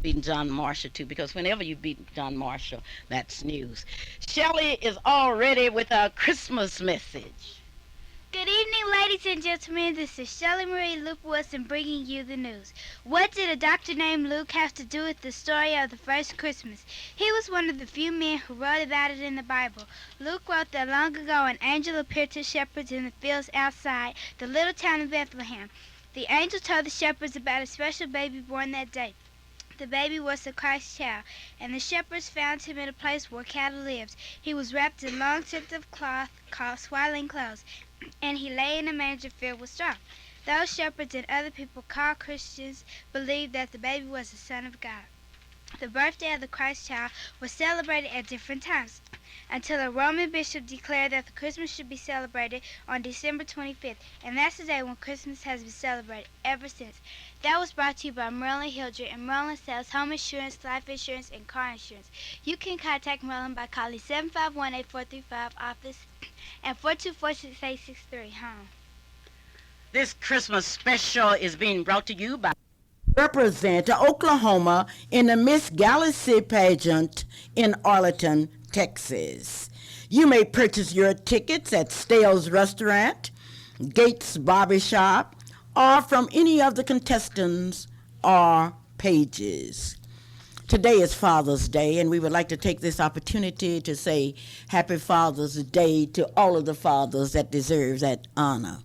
beating John Marshall too, because whenever you beat John Marshall, that's news. Shelley is all ready with our Christmas message. Good evening, ladies and gentlemen. This is Shelley Marie Luper Wilson bringing you the news. What did a doctor named Luke have to do with the story of the first Christmas? He was one of the few men who wrote about it in the Bible. Luke wrote that long ago an angel appeared to shepherds in the fields outside the little town of Bethlehem. The angel told the shepherds about a special baby born that day. The baby was the Christ child, and the shepherds found him in a place where cattle lived. He was wrapped in long strips of cloth called swaddling clothes, and he lay in a manger filled with straw. Those shepherds and other people called Christians believed that the baby was the Son of God. The birthday of the Christ child was celebrated at different times until a Roman bishop declared that the Christmas should be celebrated on December 25th, and that's the day when Christmas has been celebrated ever since. That was brought to you by Merlin Hildred, and Merlin sells home insurance, life insurance, and car insurance. You can contact Merlin by calling 751-8435 office and 424-6863 home. This Christmas special is being brought to you by represent Oklahoma in the Miss Galaxy pageant in Arlington, Texas. You may purchase your tickets at Stale's Restaurant, Gates Barbershop, or from any of the contestants or pages. Today is Father's Day, and we would like to take this opportunity to say Happy Father's Day to all of the fathers that deserve that honor.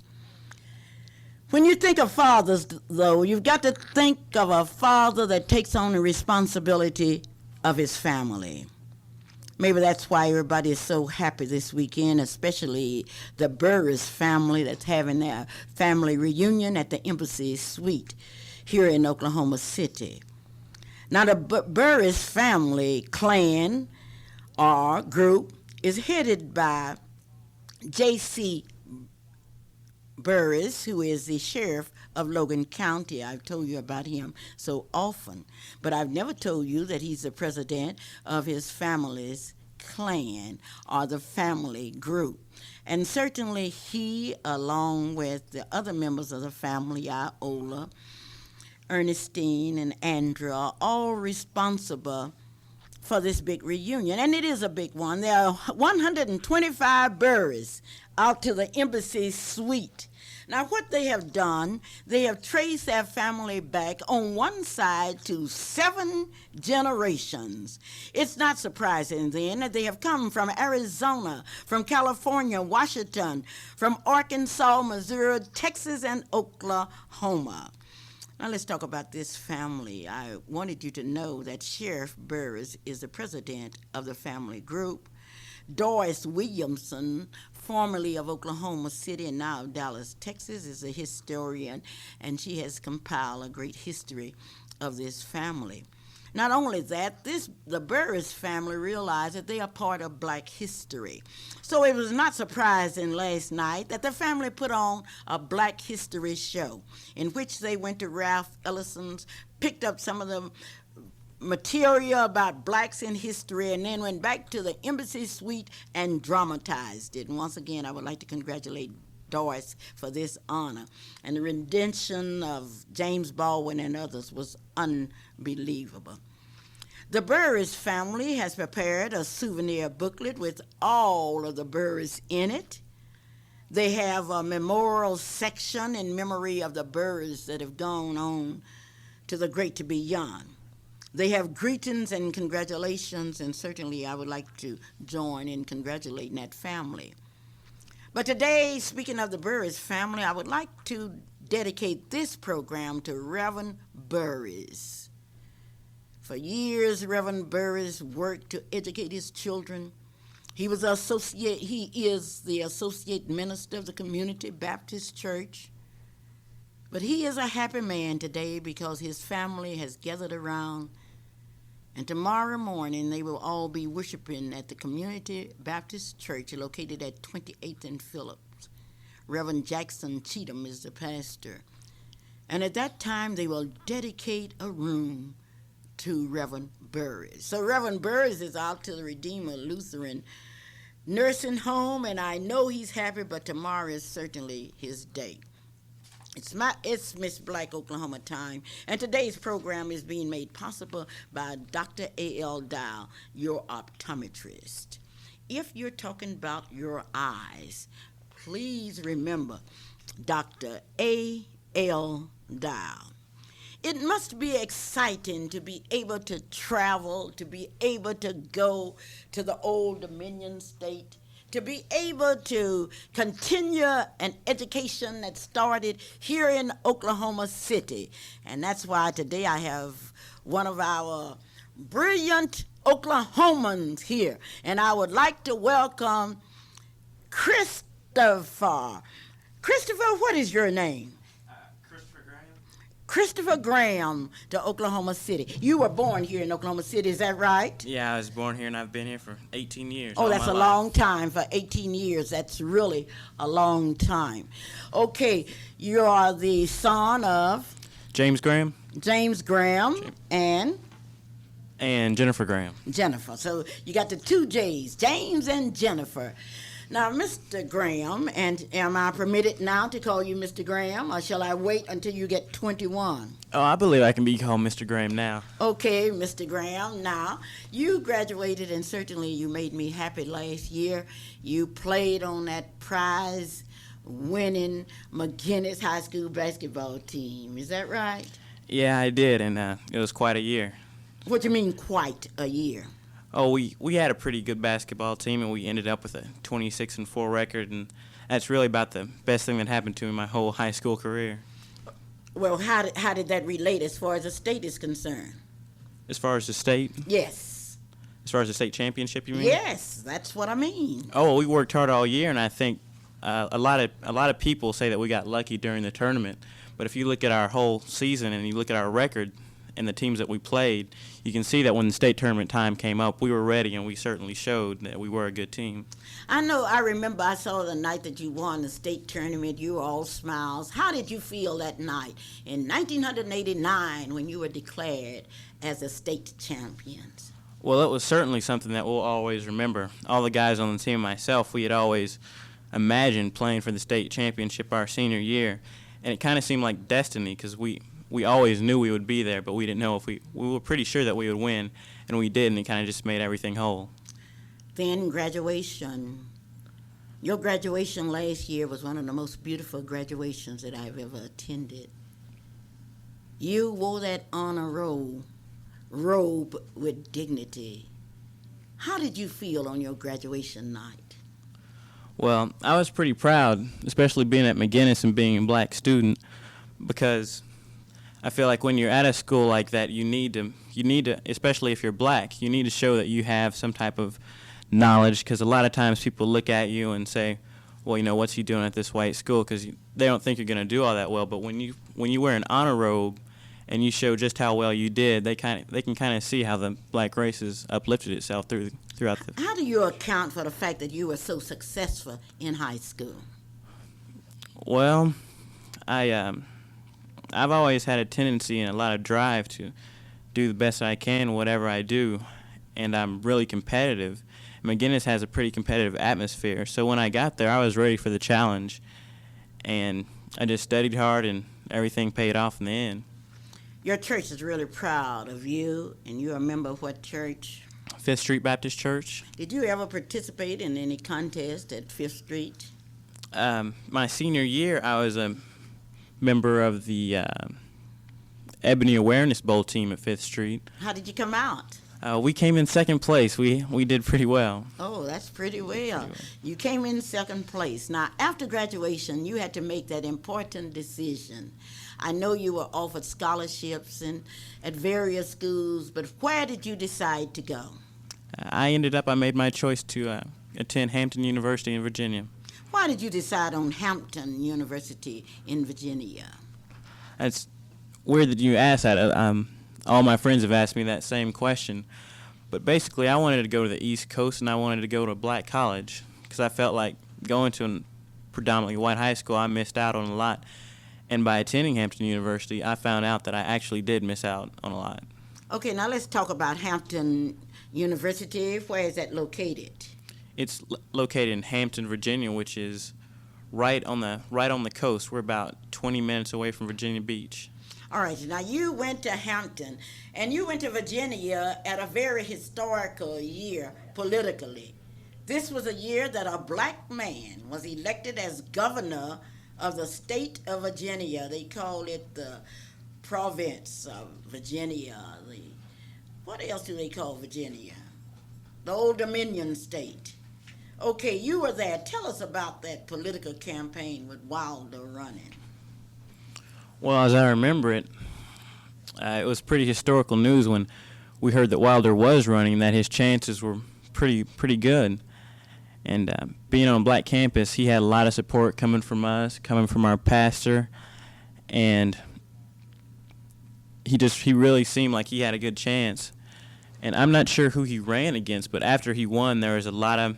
When you think of fathers, though, you've got to think of a father that takes on the responsibility of his family. Maybe that's why everybody is so happy this weekend, especially the Burris family that's having their family reunion at the Embassy Suite here in Oklahoma City. Now, the Burris family clan or group is headed by J.C. Burris, who is the sheriff of Logan County. I've told you about him so often, but I've never told you that he's the president of his family's clan or the family group. And certainly he, along with the other members of the family, Iola, Ernestine, and Andrew, are all responsible for this big reunion, and it is a big one. There are 125 Burris out to the Embassy Suite. Now, what they have done, they have traced their family back on one side to 7 generations. It's not surprising then that they have come from Arizona, from California, Washington, from Arkansas, Missouri, Texas, and Oklahoma. Now let's talk about this family. I wanted you to know that Sheriff Burris is the president of the family group. Doris Williamson, formerly of Oklahoma City and now of Dallas, Texas, is a historian, and she has compiled a great history of this family. Not only that, the Burris family realized that they are part of black history. So it was not surprising last night that the family put on a black history show in which they went to Ralph Ellison's, picked up some of the material about blacks in history, and then went back to the Embassy Suite and dramatized it. And once again, I would like to congratulate Doris for this honor. And the rendition of James Baldwin and others was unbelievable. The Burris family has prepared a souvenir booklet with all of the Burris in it. They have a memorial section in memory of the Burris that have gone on to the great to beyond. They have greetings and congratulations, and certainly I would like to join in congratulating that family. But today, speaking of the Burris family, I would like to dedicate this program to Reverend Burris. For years, Reverend Burris worked to educate his children. He is the associate minister of the Community Baptist Church. But he is a happy man today because his family has gathered around, and tomorrow morning they will all be worshiping at the Community Baptist Church located at 28th and Phillips. Reverend Jackson Cheatham is the pastor. And at that time they will dedicate a room to Reverend Burris. So Reverend Burris is out to the Redeemer Lutheran Nursing Home, and I know he's happy, but tomorrow is certainly his day. It's Miss Black Oklahoma time, and today's program is being made possible by Dr. A.L. Dow, your optometrist. If you're talking about your eyes, please remember Dr. A.L. Dow. It must be exciting to be able to travel, to be able to go to the Old Dominion state, to be able to continue an education that started here in Oklahoma City. And that's why today I have one of our brilliant Oklahomans here. And I would like to welcome Christopher. Christopher, what is your name? Christopher Graham to Oklahoma City. You were born here in Oklahoma City, is that right? Yeah, I was born here and I've been here for 18 years. Oh, that's a life. long time. For 18 years, that's really a long time. Okay, you are the son of James Graham James Graham and Jennifer Graham. Jennifer. So you got the two J's, James and Jennifer. Now, Mr. Graham, and am I permitted now to call you Mr. Graham, or shall I wait until you get 21? Oh, I believe I can be called Mr. Graham now. Okay, Mr. Graham, now, you graduated, and certainly you made me happy last year. You played on that prize-winning McGinnis High School basketball team. Is that right? Yeah, I did, and it was quite a year. What do you mean, quite a year? Oh, we had a pretty good basketball team, and we ended up with a 26-4 record, and that's really about the best thing that happened to me my whole high school career. Well, how did that relate as far as the state is concerned? As far as the state? Yes. As far as the state championship, you mean? Yes, that's what I mean. Oh, we worked hard all year, and I think a lot of people say that we got lucky during the tournament. But if you look at our whole season and you look at our record and the teams that we played, you can see that when the state tournament time came up, we were ready, and we certainly showed that we were a good team. I remember I saw the night that you won the state tournament. You were all smiles. How did you feel that night in 1989 when you were declared as a state champions? Well, it was certainly something that we'll always remember. All the guys on the team and myself, we had always imagined playing for the state championship our senior year, and it kind of seemed like destiny because we always knew we would be there, but we didn't know if we were pretty sure that we would win, and we did, and it kind of just made everything whole. Then graduation. Your graduation last year was one of the most beautiful graduations that I've ever attended. You wore that honor robe with dignity. How did you feel on your graduation night? Well, I was pretty proud, especially being at McGinnis and being a black student, because I feel like when you're at a school like that, you need to, especially if you're black, you need to show that you have some type of knowledge, because a lot of times people look at you and say, well, what's he doing at this white school, because they don't think you're going to do all that well. But when you wear an honor robe and you show just how well you did, they can kind of see how the black race has uplifted itself throughout the... How do you account for the fact that you were so successful in high school? Well, I've always had a tendency and a lot of drive to do the best I can, whatever I do, and I'm really competitive. McGinnis has a pretty competitive atmosphere, so when I got there, I was ready for the challenge, and I just studied hard, and everything paid off in the end. Your church is really proud of you, and you're a member of what church? Fifth Street Baptist Church. Did you ever participate in any contest at Fifth Street? My senior year, I was a member of the Ebony Awareness Bowl team at Fifth Street. How did you come out? We came in second place. We did pretty well. Oh, that's pretty well. You came in second place. Now, after graduation, you had to make that important decision. I know you were offered scholarships at various schools, but where did you decide to go? I made my choice to attend Hampton University in Virginia. Why did you decide on Hampton University in Virginia? It's weird that you asked that. All my friends have asked me that same question. But basically, I wanted to go to the East Coast, and I wanted to go to a black college because I felt like going to a predominantly white high school, I missed out on a lot. And by attending Hampton University, I found out that I actually did miss out on a lot. Okay, now let's talk about Hampton University. Where is that located? It's located in Hampton, Virginia, which is right on the coast. We're about 20 minutes away from Virginia Beach. All right, now you went to Hampton, and you went to Virginia at a very historical year politically. This was a year that a black man was elected as governor of the state of Virginia. They call it the province of Virginia. What else do they call Virginia? The Old Dominion state. Okay, you were there. Tell us about that political campaign with Wilder running. Well, as I remember it, it was pretty historical news when we heard that Wilder was running, that his chances were pretty good. And being on a black campus, he had a lot of support coming from us, coming from our pastor, and he really seemed like he had a good chance. And I'm not sure who he ran against, but after he won, there was a lot of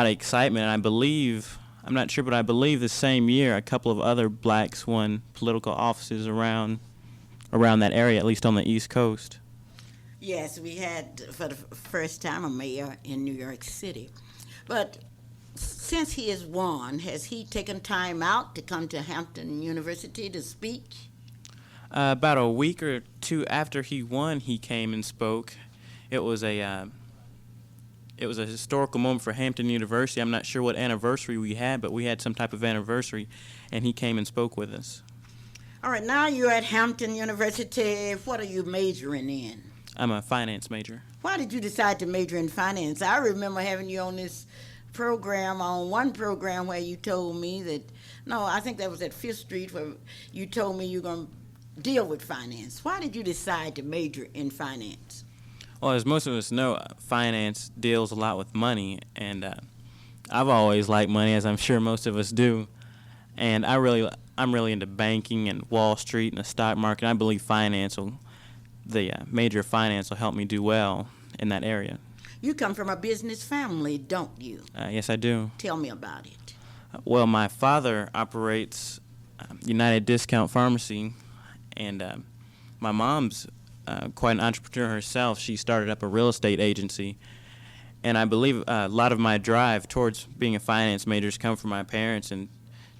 excitement. And I believe, I'm not sure, but I believe the same year a couple of other blacks won political offices around that area, at least on the East Coast. Yes, we had for the first time a mayor in New York City. But since he has won, has he taken time out to come to Hampton University to speak? About a week or two after he won, he came and spoke. It was a historical moment for Hampton University. I'm not sure what anniversary we had, but we had some type of anniversary, and he came and spoke with us. All right, now you're at Hampton University. What are you majoring in? I'm a finance major. Why did you decide to major in finance? I remember having you on this program, on one program where you told me that, no, I think that was at Fifth Street, where you told me you're going to deal with finance. Why did you decide to major in finance? Well, as most of us know, finance deals a lot with money, and I've always liked money, as I'm sure most of us do. And I'm really into banking and Wall Street and the stock market. I believe the major of finance will help me do well in that area. You come from a business family, don't you? Yes, I do. Tell me about it. Well, my father operates United Discount Pharmacy, and my mom's quite an entrepreneur herself. She started up a real estate agency, and I believe a lot of my drive towards being a finance major has come from my parents and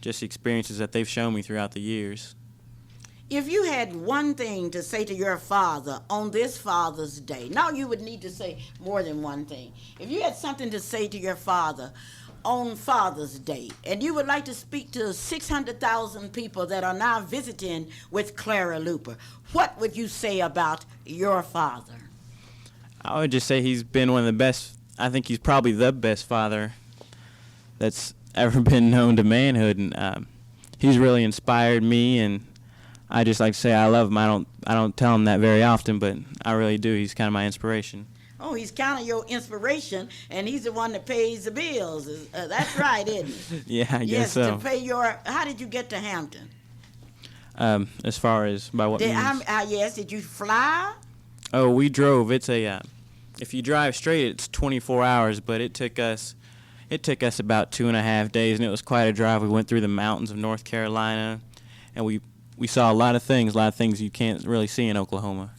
just experiences that they've shown me throughout the years. If you had one thing to say to your father on this Father's Day, now you would need to say more than one thing. If you had something to say to your father on Father's Day, and you would like to speak to 600,000 people that are now visiting with Clara Luper, what would you say about your father? I would just say he's been one of the best. I think he's probably the best father that's ever been known to manhood, and he's really inspired me, and I just like to say I love him. I don't tell him that very often, but I really do. He's kind of my inspiration. Oh, he's kind of your inspiration, and he's the one that pays the bills. That's right, isn't it? Yeah, I guess yes, so. to pay your. How did you get to Hampton? As far as by what means? Yes, did you fly? Oh, we drove. It's if you drive straight, it's 24 hours, but it took us about 2.5 days, and it was quite a drive. We went through the mountains of North Carolina, and we saw a lot of things you can't really see in Oklahoma.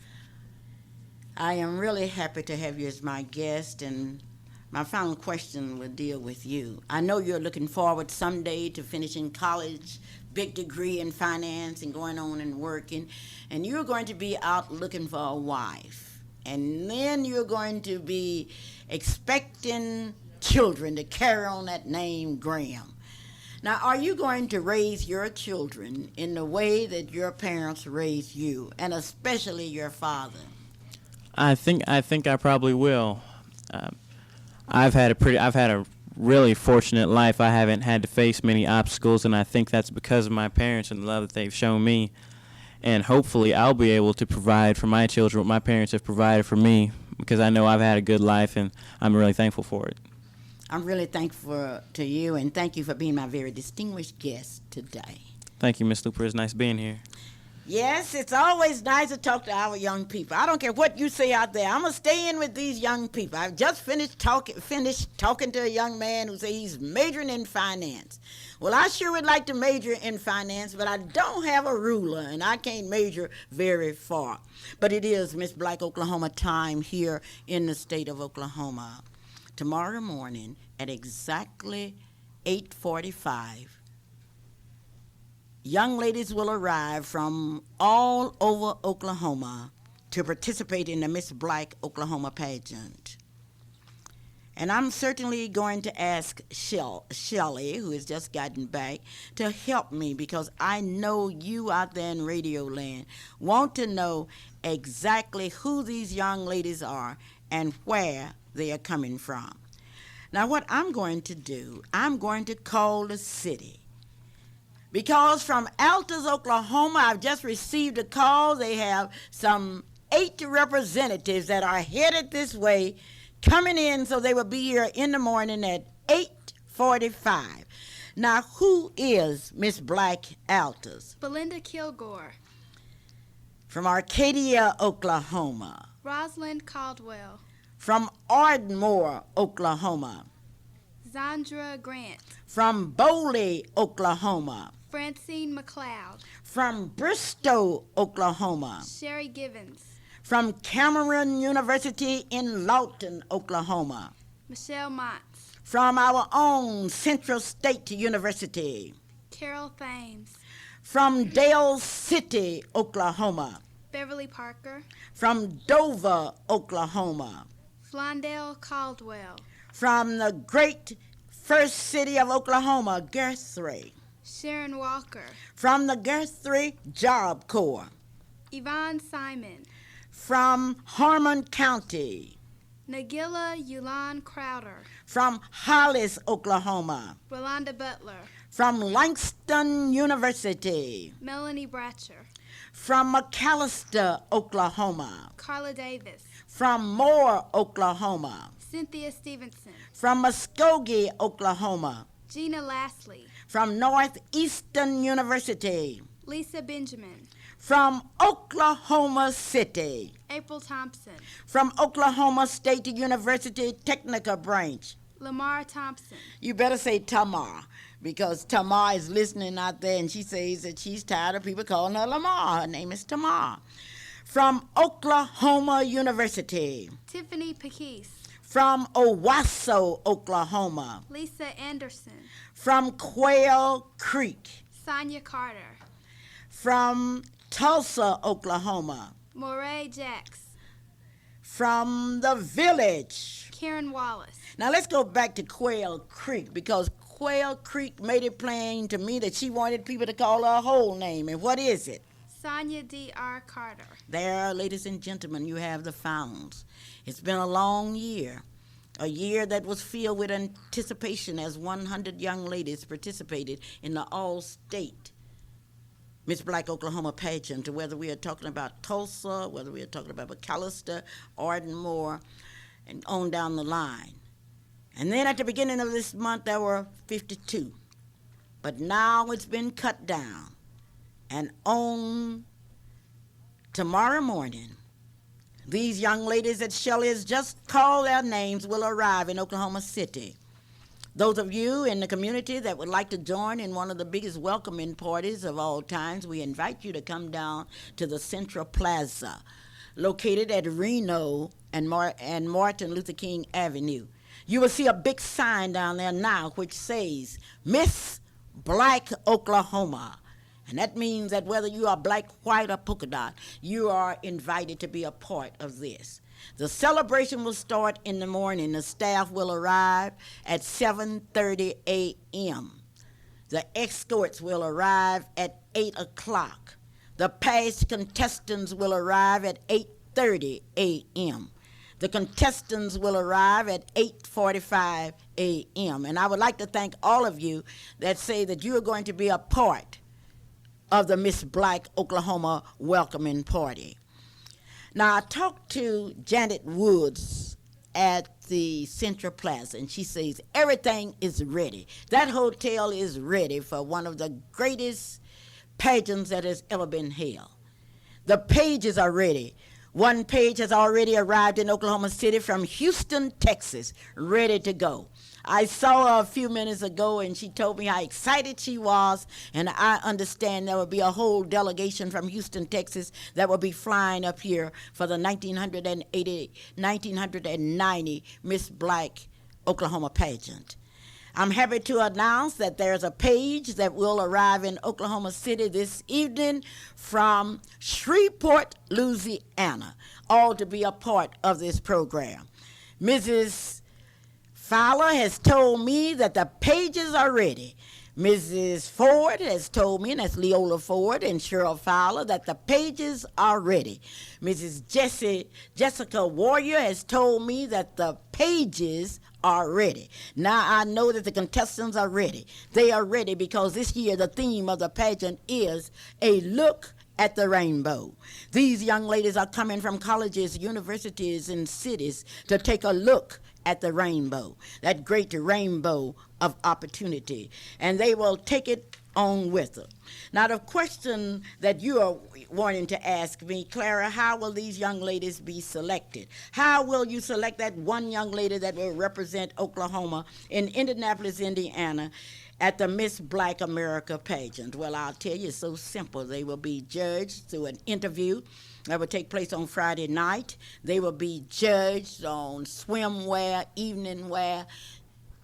I am really happy to have you as my guest, and my final question will deal with you. I know you're looking forward someday to finishing college, big degree in finance, and going on and working, and you're going to be out looking for a wife, and then you're going to be expecting children to carry on that name Graham. Now, are you going to raise your children in the way that your parents raised you, and especially your father? I think I probably will. I've had a really fortunate life. I haven't had to face many obstacles, and I think that's because of my parents and the love that they've shown me. And hopefully, I'll be able to provide for my children what my parents have provided for me, because I know I've had a good life, and I'm really thankful for it. I'm really thankful to you, and thank you for being my very distinguished guest today. Thank you, Miss Luper. It's nice being here. Yes, it's always nice to talk to our young people. I don't care what you say out there. I'm going to stay in with these young people. I've just finished talking to a young man who says he's majoring in finance. Well, I sure would like to major in finance, but I don't have a ruler, and I can't major very far. But it is Miss Black Oklahoma time here in the state of Oklahoma. Tomorrow morning at exactly 8:45, young ladies will arrive from all over Oklahoma to participate in the Miss Black Oklahoma pageant. And I'm certainly going to ask Shelley, who has just gotten back, to help me because I know you out there in Radio Land want to know exactly who these young ladies are and where they are coming from. Now, what I'm going to do, I'm going to call the city. Because from Altus, Oklahoma, I've just received a call. They have some 8 representatives that are headed this way coming in, so they will be here in the morning at 8:45. Now, who is Miss Black Altus? Belinda Kilgore. From Arcadia, Oklahoma. Rosalind Caldwell. From Ardmore, Oklahoma. Zandra Grant. From Bowley, Oklahoma. Francine McLeod. From Bristow, Oklahoma. Sherry Givens. From Cameron University in Lawton, Oklahoma. Michelle Montz. From our own Central State University. Carol Thames. From Dale City, Oklahoma. Beverly Parker. From Dover, Oklahoma. Flondale Caldwell. From the great first city of Oklahoma, Guthrie. Sharon Walker. From the Guthrie Job Corps. Yvonne Simon. From Harmon County. Nagila Yulan Crowder. From Hollis, Oklahoma. Rolanda Butler. From Langston University. Melanie Bratcher. From McAllister, Oklahoma. Carla Davis. From Moore, Oklahoma. Cynthia Stevenson. From Muskogee, Oklahoma. Gina Lastly. From Northeastern University. Lisa Benjamin. From Oklahoma City. April Thompson. From Oklahoma State University Technical Branch. Lamar Thompson. You better say Tamar, because Tamar is listening out there and she says that she's tired of people calling her Lamar. Her name is Tamar. From Oklahoma University. Tiffany Pequise. From Owasso, Oklahoma. Lisa Anderson. From Quail Creek. Sonia Carter. From Tulsa, Oklahoma. Moray Jacks. From the village. Karen Wallace. Now let's go back to Quail Creek, because Quail Creek made it plain to me that she wanted people to call her whole name. And what is it? Sonia D.R. Carter. There, ladies and gentlemen, you have the founds. It's been a long year, a year that was filled with anticipation as 100 young ladies participated in the all-state Miss Black Oklahoma pageant, whether we are talking about Tulsa, whether we are talking about McAllister, Ardmore, and on down the line. And then at the beginning of this month, there were 52. But now it's been cut down. And on tomorrow morning, these young ladies that Shelley has just called their names will arrive in Oklahoma City. Those of you in the community that would like to join in one of the biggest welcoming parties of all times, we invite you to come down to the Central Plaza, located at Reno and Martin Luther King Avenue. You will see a big sign down there now which says, Miss Black Oklahoma. And that means that whether you are black, white, or polka dot, you are invited to be a part of this. The celebration will start in the morning. The staff will arrive at 7:30 a.m. The escorts will arrive at 8 o'clock. The past contestants will arrive at 8:30 a.m. The contestants will arrive at 8:45 a.m. And I would like to thank all of you that say that you are going to be a part of the Miss Black Oklahoma welcoming party. Now, I talked to Janet Woods at the Central Plaza, and she says everything is ready. That hotel is ready for one of the greatest pageants that has ever been held. The pages are ready. One page has already arrived in Oklahoma City from Houston, Texas, ready to go. I saw her a few minutes ago, and she told me how excited she was, and I understand there will be a whole delegation from Houston, Texas that will be flying up here for the 1990 Miss Black Oklahoma pageant. I'm happy to announce that there's a page that will arrive in Oklahoma City this evening from Shreveport, Louisiana, all to be a part of this program. Mrs. Fowler has told me that the pages are ready. Mrs. Ford has told me, and that's Leola Ford and Cheryl Fowler, that the pages are ready. Mrs. Jessica Warrior has told me that the pages are ready. Now I know that the contestants are ready. They are ready because this year the theme of the pageant is a look at the rainbow. These young ladies are coming from colleges, universities, and cities to take a look at the rainbow, that great rainbow of opportunity, and they will take it on with them. Now, the question that you are wanting to ask me, Clara, how will these young ladies be selected? How will you select that one young lady that will represent Oklahoma in Indianapolis, Indiana, at the Miss Black America pageant? Well, I'll tell you, it's so simple. They will be judged through an interview that will take place on Friday night. They will be judged on swimwear, evening wear,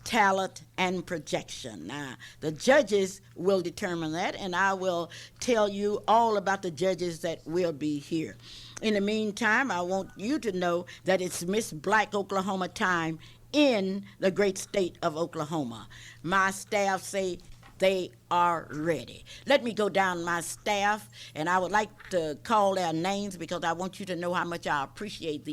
talent, and projection. Now, the judges will determine that, and I will tell you all about the judges that will be here. In the meantime, I want you to know that it's Miss Black Oklahoma time in the great state of Oklahoma. My staff say they are ready. Let me go down my staff, and I would like to call their names because I want you to know how much I appreciate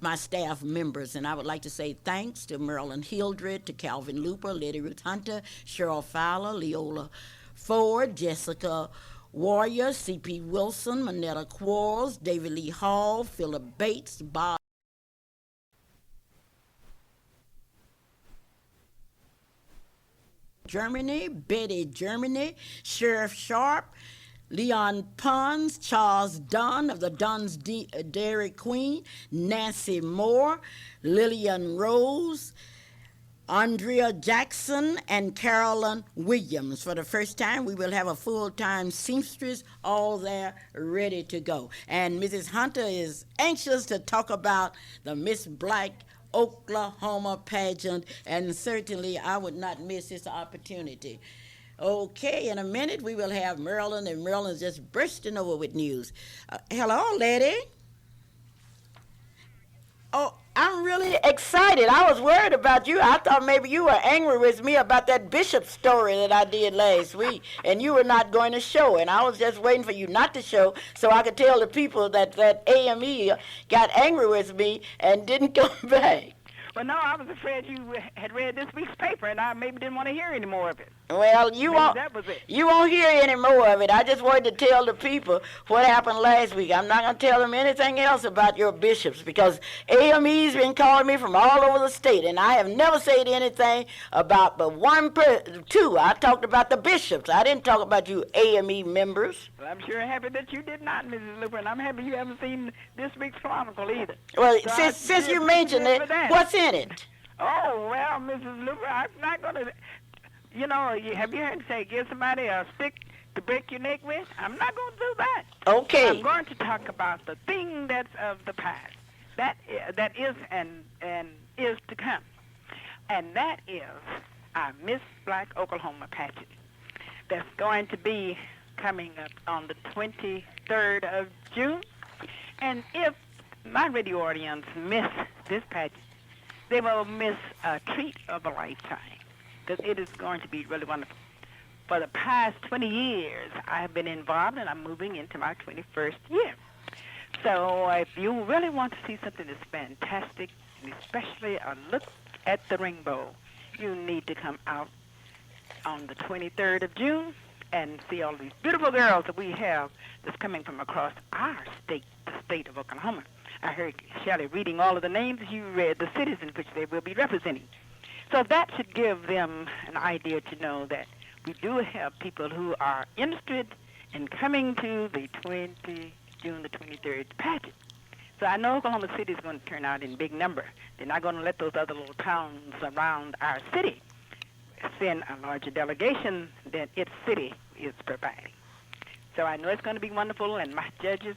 my staff members. And I would like to say thanks to Marilyn Hildred, to Calvin Luper, Letty Ruth Hunter, Cheryl Fowler, Leola Ford, Jessica Warrior, C.P. Wilson, Manetta Quarles, David Lee Hall, Philip Bates, Bob Germany, Betty Germany, Sheriff Sharp, Leon Pons, Charles Dunn of the Dunn's Dairy Queen, Nancy Moore, Lillian Rose, Andrea Jackson, and Carolyn Williams. For the first time, we will have a full-time seamstress all there ready to go. And Mrs. Hunter is anxious to talk about the Miss Black Oklahoma pageant, and certainly I would not miss this opportunity. Okay, in a minute we will have Marilyn, and Marilyn's just bursting over with news. Hello, lady. Oh, I'm really excited. I was worried about you. I thought maybe you were angry with me about that Bishop story that I did last week, and you were not going to show, and I was just waiting for you not to show so I could tell the people that AME got angry with me and didn't come back. Well, no, I was afraid you had read this week's paper, and I maybe didn't want to hear any more of it. Well, you won't hear any more of it. I just wanted to tell the people what happened last week. I'm not going to tell them anything else about your bishops because AME's been calling me from all over the state, and I have never said anything about but two. I talked about the bishops. I didn't talk about you AME members. Well, I'm sure happy that you did not, Mrs. Luper, and I'm happy you haven't seen this week's Chronicle either. Well, so since you mentioned it, what's in it? Oh, well, Mrs. Luper, I'm not going to... You know, have you heard say give somebody a stick to break your neck with? I'm not going to do that. Okay. I'm going to talk about the thing that's of the past. That is and is to come. And that is our Miss Black Oklahoma pageant. That's going to be coming up on the 23rd of June. And if my radio audience miss this pageant, they will miss a treat of a lifetime. Because it is going to be really wonderful. For the past 20 years, I have been involved, and I'm moving into my 21st year. So if you really want to see something that's fantastic, and especially a look at the rainbow, you need to come out on the 23rd of June and see all these beautiful girls that we have that's coming from across our state, the state of Oklahoma. I heard Shelley reading all of the names. You read the cities in which they will be representing. So that should give them an idea to know that we do have people who are interested in coming to the June the 23rd pageant. So I know Oklahoma City is going to turn out in big number. They're not going to let those other little towns around our city send a larger delegation than its city is providing. So I know it's going to be wonderful, and my judges.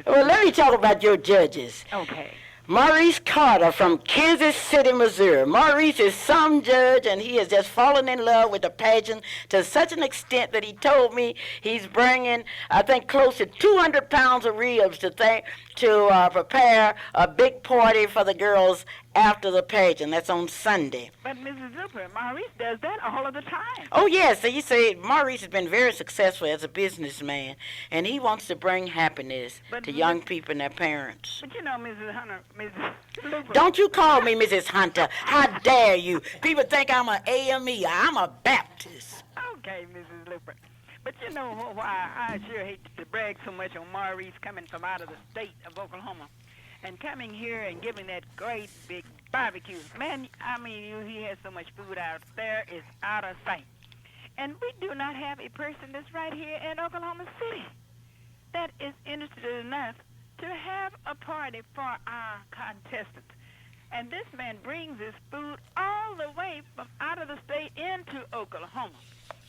Well, let me talk about your judges. Okay. Maurice Carter from Kansas City, Missouri. Maurice is some judge, and he has just fallen in love with the pageant to such an extent that he told me he's bringing, I think, close to 200 pounds of ribs to prepare a big party for the girls after the pageant. That's on Sunday. But Mrs. Luper, Maurice does that all of the time. Oh, yes. He said Maurice has been very successful as a businessman, and he wants to bring happiness to young people and their parents. But you know, Mrs. Hunter, Mrs. Luper. Don't you call me Mrs. Hunter. How dare you? People think I'm an AME. I'm a Baptist. Okay, Mrs. Luper. But you know why I sure hate to brag so much on Maurice coming from out of the state of Oklahoma and coming here and giving that great big barbecue. Man, I mean, he has so much food out there, it's out of sight. And we do not have a person that's right here in Oklahoma City that is interested enough to have a party for our contestants. And this man brings his food all the way from out of the state into Oklahoma.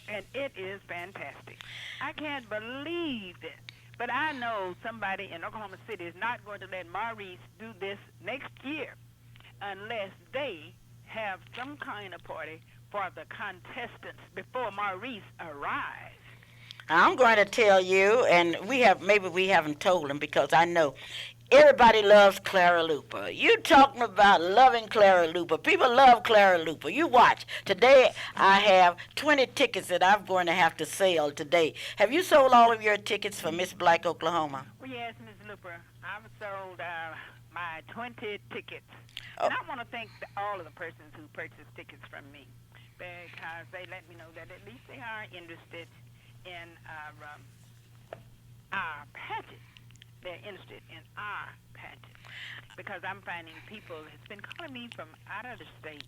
And it is fantastic. I can't believe it. But I know somebody in Oklahoma City is not going to let Maurice do this next year unless they have some kind of party for the contestants before Maurice arrives. I'm going to tell you, and maybe we haven't told him because I know everybody loves Clara Luper. You talking about loving Clara Luper. People love Clara Luper. You watch. Today I have 20 tickets that I'm going to have to sell today. Have you sold all of your tickets for Miss Black, Oklahoma? Well, yes, Ms. Luper. I've sold my 20 tickets. Oh. And I want to thank all of the persons who purchased tickets from me because they let me know that at least they are interested in our pageant. They're interested in our pageant because I'm finding people has been calling me from out of the state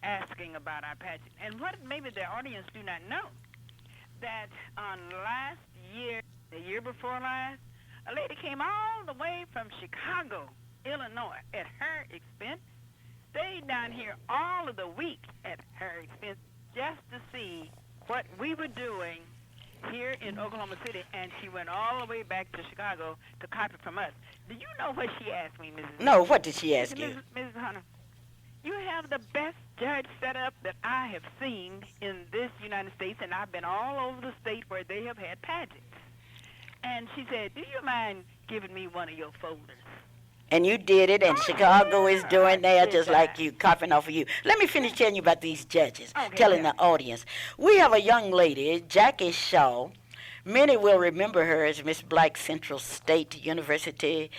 asking about our pageant. And what maybe the audience do not know, that on last year, the year before last, a lady came all the way from Chicago, Illinois, at her expense, stayed down here all of the week at her expense just to see what we were doing here in Oklahoma City, and she went all the way back to Chicago to copy from us. Do you know what she asked me, Mrs. No, what did she ask you? Mrs. Hunter, you have the best judge setup that I have seen in this United States, and I've been all over the state where they have had pageants. And she said, do you mind giving me one of your folders? And you did it, and Chicago is doing there just like you, copying off of you. Let me finish telling you about these judges, telling the audience. We have a young lady, Jackie Shaw. Many will remember her as Miss Black Central State University.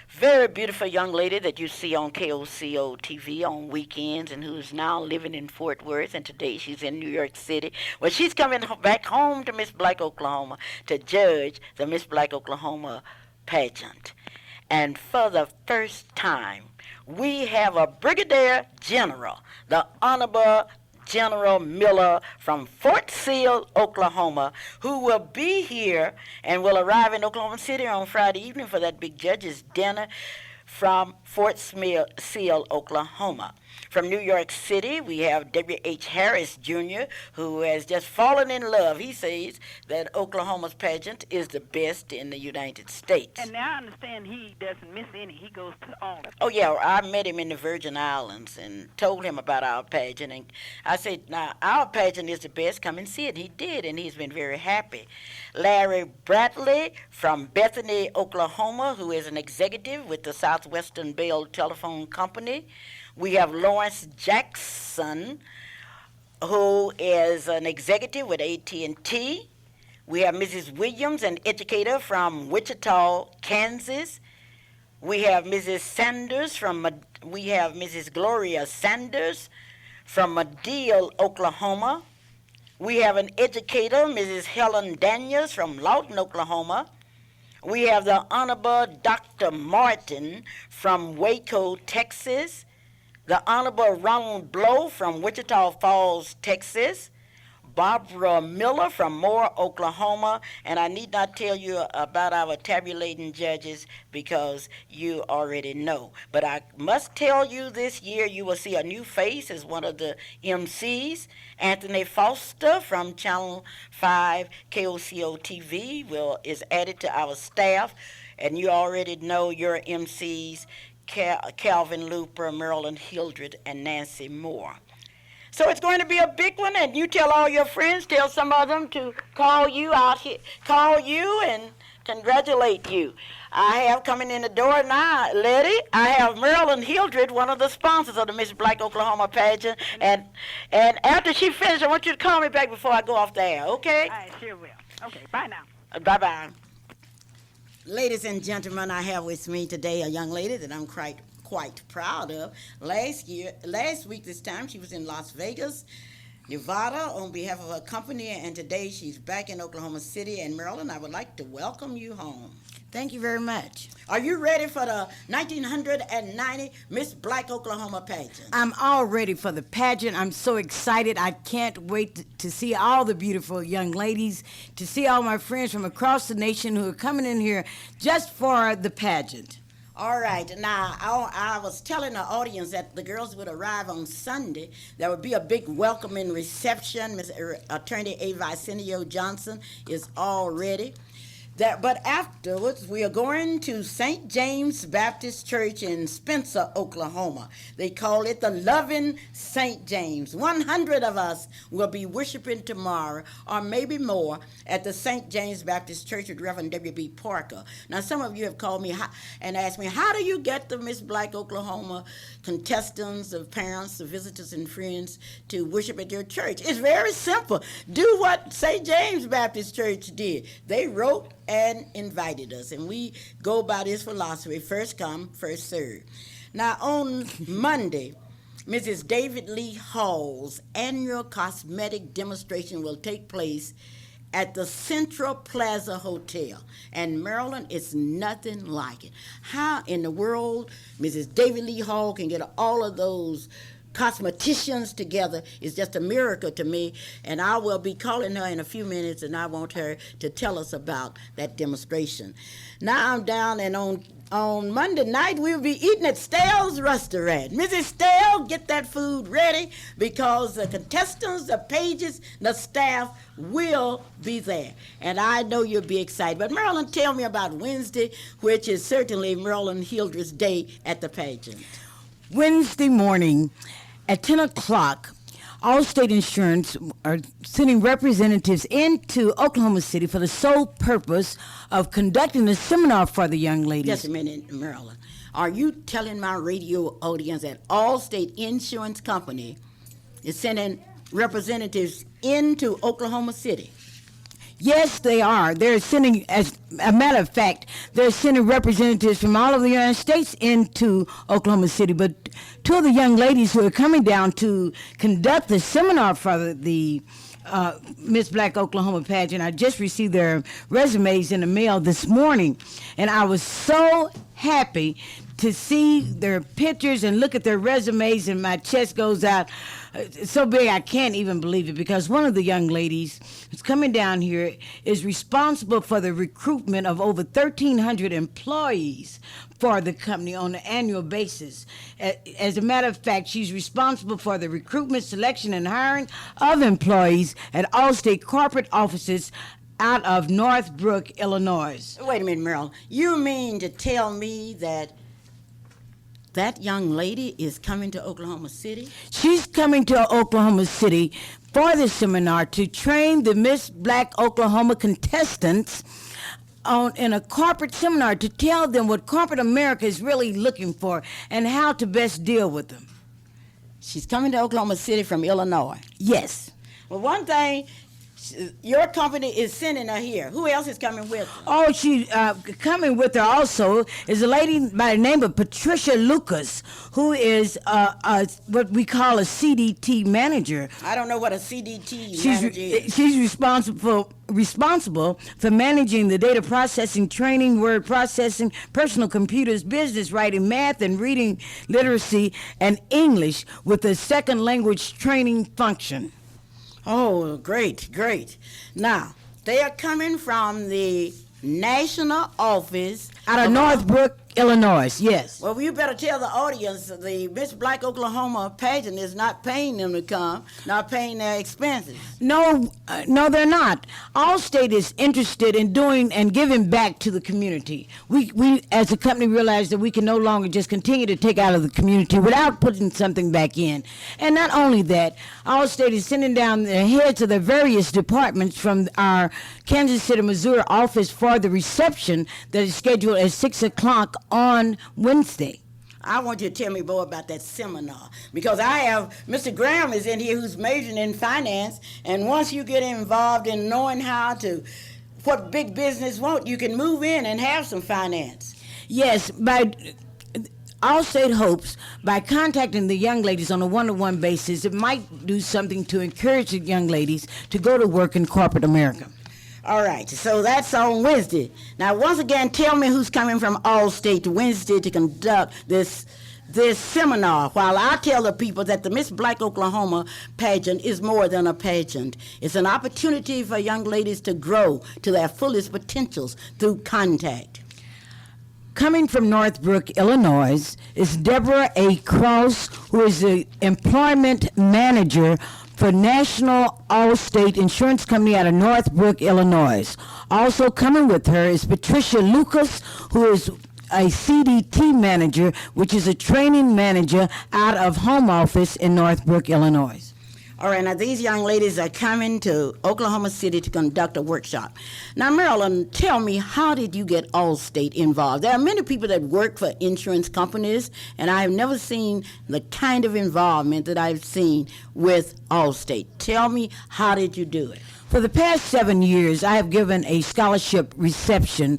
Very beautiful young lady that you see on KOCO TV on weekends and who's now living in Fort Worth, and today she's in New York City. Well, she's coming back home to Miss Black, Oklahoma to judge the Miss Black, Oklahoma pageant. And for the first time, we have a brigadier general, the Honorable General Miller from Fort Sill, Oklahoma, who will be here and will arrive in Oklahoma City on Friday evening for that big judge's dinner from Fort Sill, Oklahoma. From New York City, we have W.H. Harris, Jr., who has just fallen in love. He says that Oklahoma's pageant is the best in the United States. And now I understand he doesn't miss any. He goes to all of them. Oh, yeah, I met him in the Virgin Islands and told him about our pageant. And I said, now, our pageant is the best. Come and see it. He did, and he's been very happy. Larry Bradley from Bethany, Oklahoma, who is an executive with the Southwestern Bell Telephone Company. We have Lawrence Jackson, who is an executive with AT&T. We have Mrs. Williams, an educator from Wichita, Kansas. We have Mrs. Gloria Sanders from Madill, Oklahoma. We have an educator, Mrs. Helen Daniels from Lawton, Oklahoma. We have the Honorable Dr. Martin from Waco, Texas. The Honorable Ronald Blow from Wichita Falls, Texas. Barbara Miller from Moore, Oklahoma. And I need not tell you about our tabulating judges because you already know. But I must tell you this year you will see a new face as one of the MCs. Anthony Foster from Channel 5 KOCO TV is added to our staff. And you already know your MCs. Calvin Luper, Marilyn Hildred, and Nancy Moore. So it's going to be a big one, and you tell all your friends, tell some of them to call you out here, call you and congratulate you. I have coming in the door now, lady, I have Marilyn Hildred, one of the sponsors of the Miss Black Oklahoma pageant, and after she finishes, I want you to call me back before I go off the air, okay? I sure will. Okay, bye now. Bye-bye. Ladies and gentlemen, I have with me today a young lady that I'm quite proud of. Last week this time, she was in Las Vegas, Nevada, on behalf of her company, and today she's back in Oklahoma City. And Marilyn, I would like to welcome you home. Thank you very much. Are you ready for the 1990 Miss Black Oklahoma pageant? I'm all ready for the pageant. I'm so excited. I can't wait to see all the beautiful young ladies, to see all my friends from across the nation who are coming in here just for the pageant. All right. Now, I was telling the audience that the girls would arrive on Sunday. There would be a big welcoming reception. Ms. Attorney A. Vicenio Johnson is all ready. But afterwards, we are going to St. James Baptist Church in Spencer, Oklahoma. They call it the Loving St. James. 100 of us will be worshiping tomorrow, or maybe more, at the St. James Baptist Church with Reverend W.B. Parker. Now, some of you have called me and asked me, how do you get the Miss Black Oklahoma contestants, the parents, the visitors, and friends to worship at your church? It's very simple. Do what St. James Baptist Church did. They wrote and invited us, and we go by this philosophy: first come, first serve. Now, on Monday, Mrs. David Lee Hall's annual cosmetic demonstration will take place at the Central Plaza Hotel, and Maryland, it's nothing like it. How in the world Mrs. David Lee Hall can get all of those cosmeticians together is just a miracle to me, and I will be calling her in a few minutes, and I want her to tell us about that demonstration. Now I'm down, and on Monday night we'll be eating at Stell's Restaurant. Mrs. Stell, get that food ready, because the contestants, the pages, the staff will be there, and I know you'll be excited. But Marilyn, tell me about Wednesday, which is certainly Marilyn Hildred's day at the pageant. Wednesday morning at 10 o'clock, Allstate Insurance are sending representatives into Oklahoma City for the sole purpose of conducting a seminar for the young ladies. Just a minute, Marilyn. Are you telling my radio audience that Allstate Insurance Company is sending representatives into Oklahoma City? Yes, they are. They're sending, as a matter of fact, they're sending representatives from all over the United States into Oklahoma City. But two of the young ladies who are coming down to conduct the seminar for the Miss Black Oklahoma pageant, I just received their resumes in the mail this morning, and I was so happy to see their pictures and look at their resumes, and my chest goes out so big I can't even believe it, because one of the young ladies who's coming down here is responsible for the recruitment of over 1,300 employees for the company on an annual basis. As a matter of fact, she's responsible for the recruitment, selection, and hiring of employees at Allstate corporate offices out of Northbrook, Illinois. Wait a minute, Merle. You mean to tell me that that young lady is coming to Oklahoma City? She's coming to Oklahoma City for the seminar to train the Miss Black Oklahoma contestants in a corporate seminar, to tell them what corporate America is really looking for and how to best deal with them. She's coming to Oklahoma City from Illinois. Yes. Well, one thing, your company is sending her here. Who else is coming with her? Oh, she coming with her also is a lady by the name of Patricia Lucas, who is what we call a CDT manager. I don't know what a CDT manager is. She's responsible for managing the data processing, training, word processing, personal computers, business writing, math and reading literacy, and English with a second language training function. Oh, great, great. Now, they are coming from the national office out of Northbrook, Illinois, yes. Well, you better tell the audience the Miss Black Oklahoma pageant is not paying them to come, not paying their expenses. No, no, they're not. Allstate is interested in doing and giving back to the community. We, as a company, realize that we can no longer just continue to take out of the community without putting something back in. And not only that, Allstate is sending down the heads of the various departments from our Kansas City, Missouri office for the reception that is scheduled at 6 o'clock on Wednesday. I want you to tell me more about that seminar, because I have Mr. Graham is in here who's majoring in finance, and once you get involved in knowing what big business want, you can move in and have some finance. Yes, Allstate hopes by contacting the young ladies on a one-to-one basis, it might do something to encourage the young ladies to go to work in corporate America. All right, so that's on Wednesday. Now, once again, tell me who's coming from Allstate Wednesday to conduct this seminar, while I tell the people that the Miss Black Oklahoma pageant is more than a pageant. It's an opportunity for young ladies to grow to their fullest potentials through contact. Coming from Northbrook, Illinois, is Deborah A. Cross, who is the employment manager for National Allstate Insurance Company out of Northbrook, Illinois. Also coming with her is Patricia Lucas, who is a CDT manager, which is a training manager out of home office in Northbrook, Illinois. All right, now these young ladies are coming to Oklahoma City to conduct a workshop. Now, Marilyn, tell me, how did you get Allstate involved? There are many people that work for insurance companies, and I have never seen the kind of involvement that I've seen with Allstate. Tell me, how did you do it? For the past 7 years, I have given a scholarship reception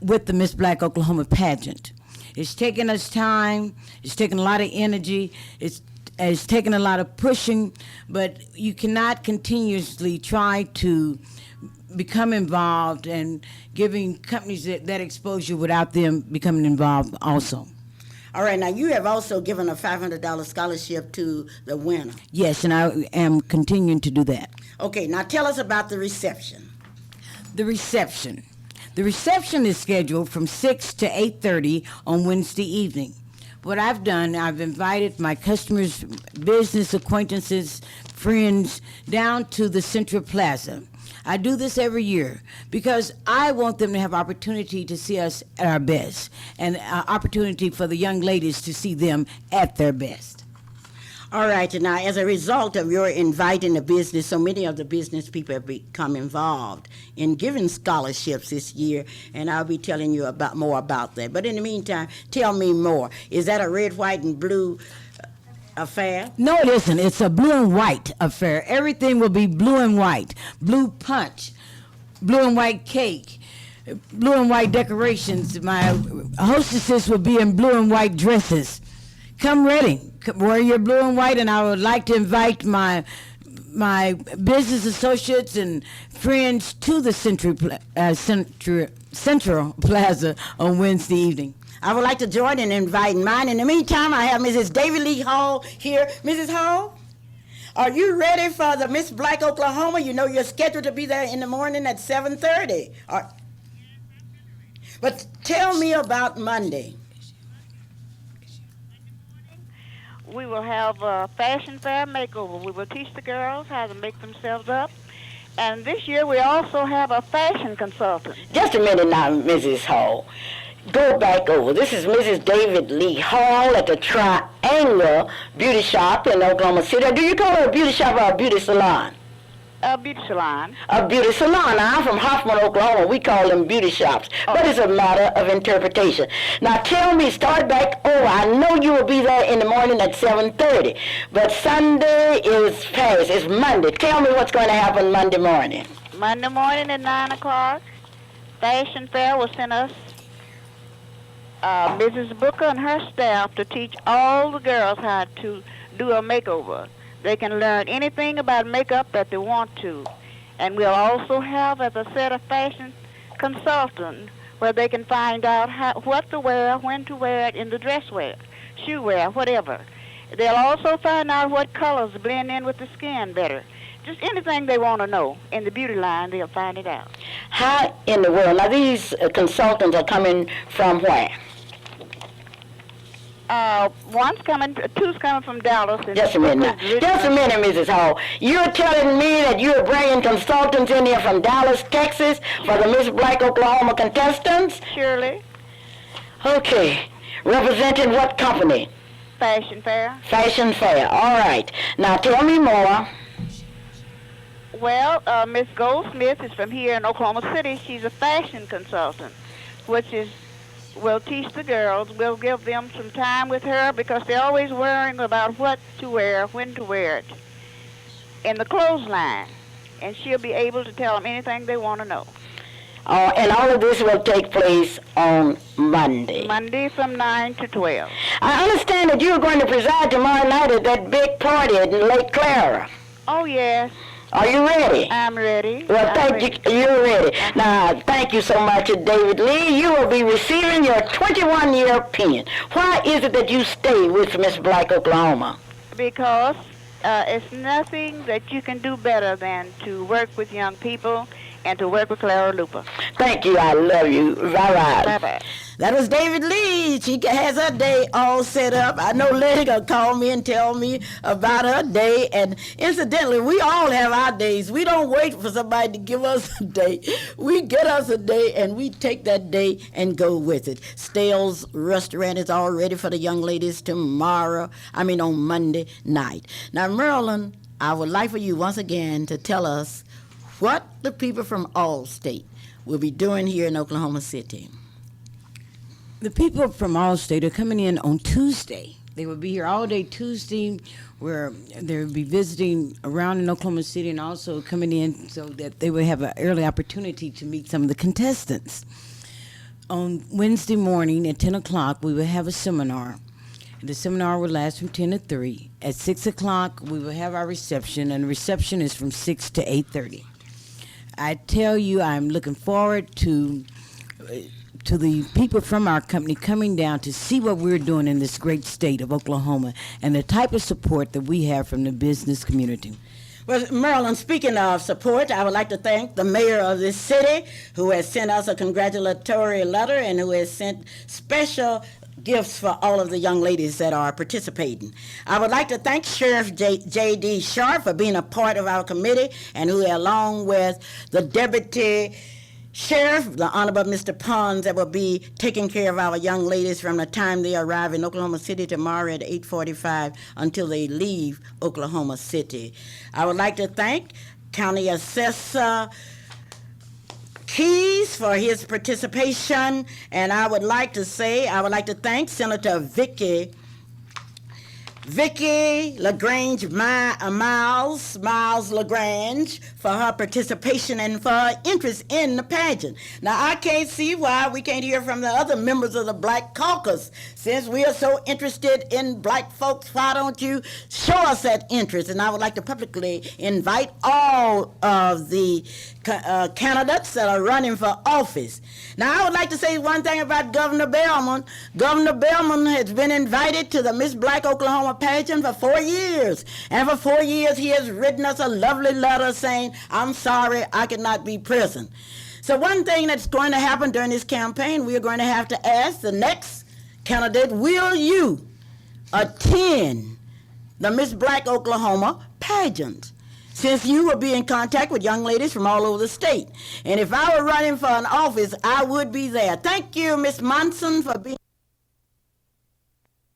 with the Miss Black Oklahoma pageant. It's taken us time, it's taken a lot of energy, it's taken a lot of pushing, but you cannot continuously try to become involved and giving companies that exposure without them becoming involved also. All right, now you have also given a $500 scholarship to the winner. Yes, and I am continuing to do that. Okay, now tell us about the reception. The reception. The reception is scheduled from 6 to 8:30 on Wednesday evening. What I've done, I've invited my customers, business acquaintances, friends, down to the Central Plaza. I do this every year because I want them to have opportunity to see us at our best, and opportunity for the young ladies to see them at their best. All right, and now as a result of your inviting the business, so many of the business people have become involved in giving scholarships this year, and I'll be telling you more about that. But in the meantime, tell me more. Is that a red, white, and blue affair? No, it isn't. It's a blue and white affair. Everything will be blue and white. Blue punch, blue and white cake, blue and white decorations. My hostesses will be in blue and white dresses. Come ready. Wear your blue and white, and I would like to invite my business associates and friends to the Central Plaza on Wednesday evening. I would like to join in inviting mine. In the meantime, I have Mrs. David Lee Hall here. Mrs. Hall, are you ready for the Miss Black Oklahoma? You know you're scheduled to be there in the morning at 7:30. But tell me about Monday. We will have a fashion fair makeover. We will teach the girls how to make themselves up. And this year we also have a fashion consultant. Just a minute now, Mrs. Hall. Go back over. This is Mrs. David Lee Hall at the Triangle Beauty Shop in Oklahoma City. Do you call it a beauty shop or a beauty salon? A beauty salon. A beauty salon. Now, I'm from Hoffman, Oklahoma. We call them beauty shops. Oh. But it's a matter of interpretation. Now, tell me, start back over. I know you will be there in the morning at 7:30. But Sunday is past. It's Monday. Tell me what's going to happen Monday morning. Monday morning at 9 o'clock, Fashion Fair will send us Mrs. Booker and her staff to teach all the girls how to do a makeover. They can learn anything about makeup that they want to. And we'll also have, as I said, a fashion consultant where they can find out what to wear, when to wear it in the dress wear, shoe wear, whatever. They'll also find out what colors blend in with the skin better. Just anything they want to know in the beauty line, they'll find it out. How in the world? Now, these consultants are coming from where? Two's coming from Dallas. And Just a minute now. Just a minute, Mrs. Hall. You're telling me that you're bringing consultants in here from Dallas, Texas for the Miss Black Oklahoma contestants? Surely. Okay. Representing what company? Fashion Fair. Fashion Fair. All right. Now tell me more. Well, Miss Goldsmith is from here in Oklahoma City. She's a fashion consultant, will teach the girls. We'll give them some time with her because they're always worrying about what to wear, when to wear it, in the clothesline. And she'll be able to tell them anything they want to know. And all of this will take place on Monday. Monday from 9 to 12. I understand that you're going to preside tomorrow night at that big party at Lake Clara. Oh, yes. Are you ready? I'm ready. Well, thank you. You're ready. Now, thank you so much, David Lee. You will be receiving your 21-year pin. Why is it that you stay with Miss Black Oklahoma? Because it's nothing that you can do better than to work with young people and to work with Clara Luper. Thank you. I love you. Bye-bye. Bye-bye. That was David Lee. She has her day all set up. I know Letty gonna call me and tell me about her day. And incidentally, we all have our days. We don't wait for somebody to give us a day. We get us a day and we take that day and go with it. Stale's restaurant is all ready for the young ladies on Monday night. Now, Marilyn, I would like for you once again to tell us what the people from Allstate will be doing here in Oklahoma City. The people from Allstate are coming in on Tuesday. They will be here all day Tuesday, where they will be visiting around in Oklahoma City and also coming in so that they will have an early opportunity to meet some of the contestants. On Wednesday morning at 10 o'clock, we will have a seminar. The seminar will last from 10 to 3. At 6 o'clock, we will have our reception, and the reception is from 6 to 8:30. I tell you, I'm looking forward to the people from our company coming down to see what we're doing in this great state of Oklahoma and the type of support that we have from the business community. Well, Marilyn, speaking of support, I would like to thank the mayor of this city who has sent us a congratulatory letter and who has sent special gifts for all of the young ladies that are participating. I would like to thank Sheriff J.D. Sharp for being a part of our committee and who, along with the Deputy Sheriff, the Honorable Mr. Pons, that will be taking care of our young ladies from the time they arrive in Oklahoma City tomorrow at 8:45 until they leave Oklahoma City. I would like to thank County Assessor Keys for his participation, and I would like to thank Senator Vicky LaGrange Miles LaGrange for her participation and for her interest in the pageant. Now, I can't see why we can't hear from the other members of the Black Caucus. Since we are so interested in black folks, why don't you show us that interest? And I would like to publicly invite all of the candidates that are running for office. Now, I would like to say one thing about Governor Bellman. Governor Bellman has been invited to the Miss Black Oklahoma pageant for 4 years. And for 4 years, he has written us a lovely letter saying, I'm sorry, I could not be present. So one thing that's going to happen during this campaign, we are going to have to ask the next candidate, will you attend the Miss Black Oklahoma pageant? Since you will be in contact with young ladies from all over the state. And if I were running for an office, I would be there. Thank you, Miss Monson, for being